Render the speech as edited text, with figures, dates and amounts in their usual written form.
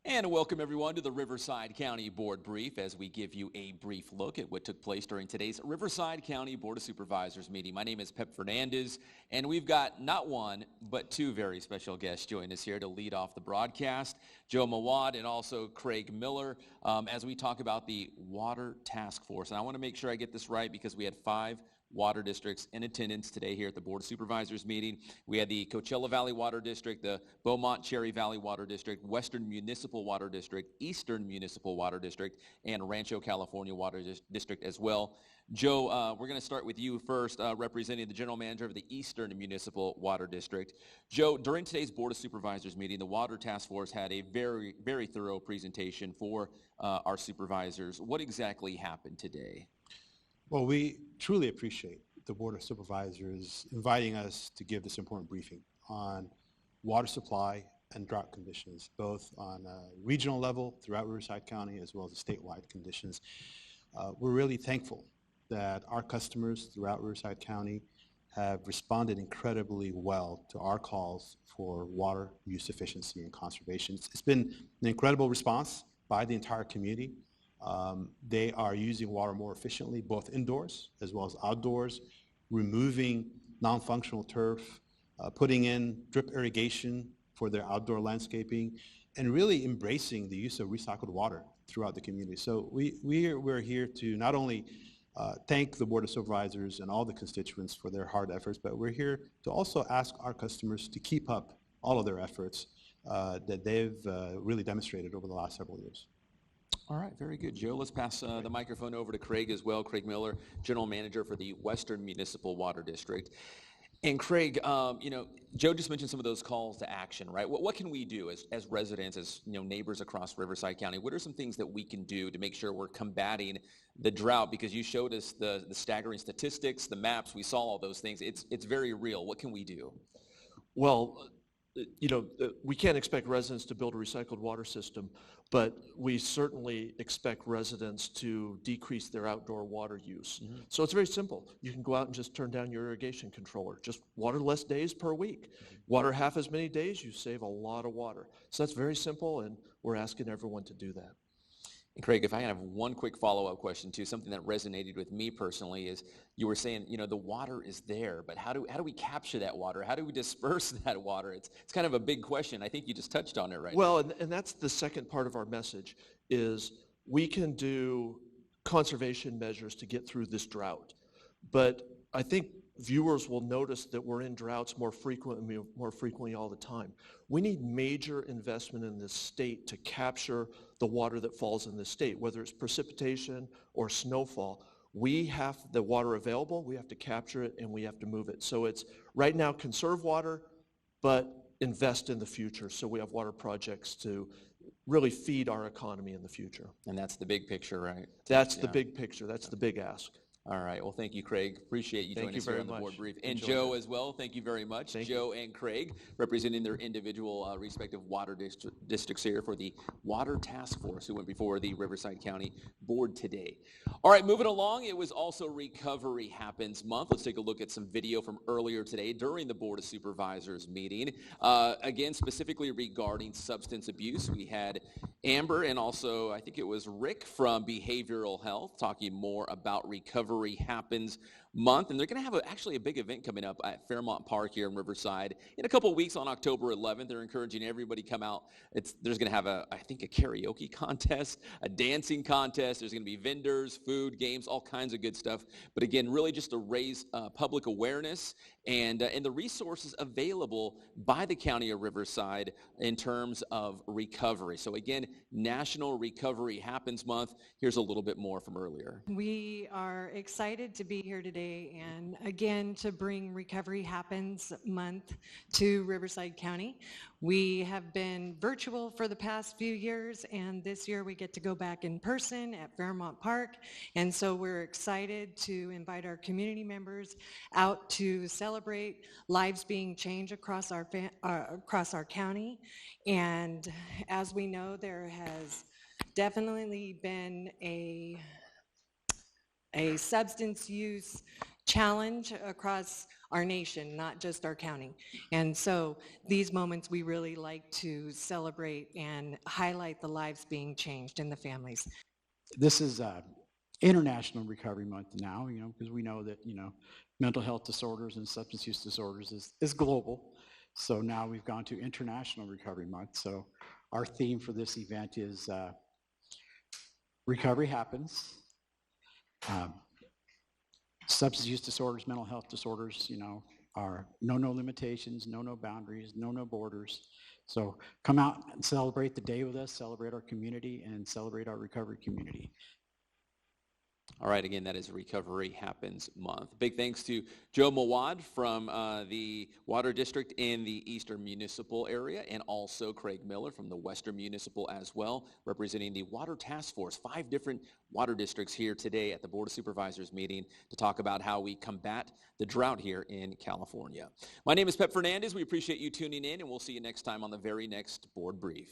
And welcome everyone to the Riverside County Board Brief as we give you a brief look at what took place during today's Riverside County Board of Supervisors meeting. My name is Pep Fernandez, and we've got not one, but two very special guests joining us here to lead off the broadcast, Joe Mawad and also Craig Miller, as we talk about the Water Task Force. And I want to make sure I get this right because we had 5 water districts in attendance today here at the Board of Supervisors meeting. We had the Coachella Valley Water District, the Beaumont Cherry Valley Water District, Western Municipal Water District, Eastern Municipal Water District, and Rancho California Water District as well. Joe, we're going to start with you first, representing the General Manager of the Eastern Municipal Water District. Joe, during today's Board of Supervisors meeting, the Water Task Force had a very, very thorough presentation for our supervisors. What exactly happened today? Well, we truly appreciate the Board of Supervisors inviting us to give this important briefing on water supply and drought conditions, both on a regional level throughout Riverside County as well as the statewide conditions. We're really thankful that our customers throughout Riverside County have responded incredibly well to our calls for water use efficiency and conservation. It's been an incredible response by the entire community. They are using water more efficiently, both indoors as well as outdoors, removing non-functional turf, putting in drip irrigation for their outdoor landscaping, and really embracing the use of recycled water throughout the community. So we're here to not only thank the Board of Supervisors and all the constituents for their hard efforts, but we're here to also ask our customers to keep up all of their efforts that they've really demonstrated over the last several years. All right, very good, Joe. Let's pass the microphone over to Craig as well. Craig Miller, General Manager for the Western Municipal Water District. And Craig, Joe just mentioned some of those calls to action, right? What can we do as residents, as neighbors across Riverside County? What are some things that we can do to make sure we're combating the drought? Because you showed us the staggering statistics, the maps, we saw all those things. It's very real. What can we do? Well, we can't expect residents to build a recycled water system, but we certainly expect residents to decrease their outdoor water use. Mm-hmm. So it's very simple. You can go out and just turn down your irrigation controller. Just water less days per week. Mm-hmm. Water half as many days, you save a lot of water. So that's very simple, and we're asking everyone to do that. And Craig, if I have one quick follow-up question too, something that resonated with me personally is you were saying, the water is there, but how do we capture that water? How do we disperse that water? It's kind of a big question. I think you just touched on it right now. Well, and that's the second part of our message is we can do conservation measures to get through this drought. But I think viewers will notice that we're in droughts more frequently all the time. We need major investment in this state to capture the water that falls in this state, whether it's precipitation or snowfall. We have the water available, we have to capture it, and we have to move it. So it's right now conserve water, but invest in the future so we have water projects to really feed our economy in the future. And that's the big picture, right? That's the big picture. That's the big ask. All right. Well, thank you, Craig. Appreciate you joining us here on the board brief. And Joe as well. Thank you very much. Joe and Craig representing their individual respective water districts here for the Water Task Force who went before the Riverside County Board today. All right, moving along. It was also Recovery Happens Month. Let's take a look at some video from earlier today during the Board of Supervisors meeting. Again, specifically regarding substance abuse, we had Amber and also I think it was Rick from Behavioral Health talking more about Recovery Happens Month, and they're going to have actually a big event coming up at Fairmont Park here in Riverside in a couple of weeks on October 11th. They're encouraging everybody to come out. There's going to have I think a karaoke contest, a dancing contest. There's going to be vendors, food, games, all kinds of good stuff. But again, really just to raise public awareness and the resources available by the County of Riverside in terms of recovery. So again, National Recovery Happens Month. Here's a little bit more from earlier. We are excited to be here today and again to bring Recovery Happens Month to Riverside County. We have been virtual for the past few years, and this year we get to go back in person at Fairmont Park, and so we're excited to invite our community members out to celebrate lives being changed across our county. And as we know, there has definitely been a substance use challenge across our nation, not just our county. And so these moments we really like to celebrate and highlight the lives being changed and the families. This is International Recovery Month now, because we know that, mental health disorders and substance use disorders is global. So now we've gone to International Recovery Month. So our theme for this event is recovery happens. Substance use disorders, mental health disorders, are no limitations, no boundaries, no borders. So come out and celebrate the day with us, celebrate our community, and celebrate our recovery community. All right, again, that is Recovery Happens Month. Big thanks to Joe Mawad from the Water District in the Eastern Municipal area, and also Craig Miller from the Western Municipal as well, representing the Water Task Force. 5 different water districts here today at the Board of Supervisors meeting to talk about how we combat the drought here in California. My name is Pep Fernandez. We appreciate you tuning in, and we'll see you next time on the very next Board Brief.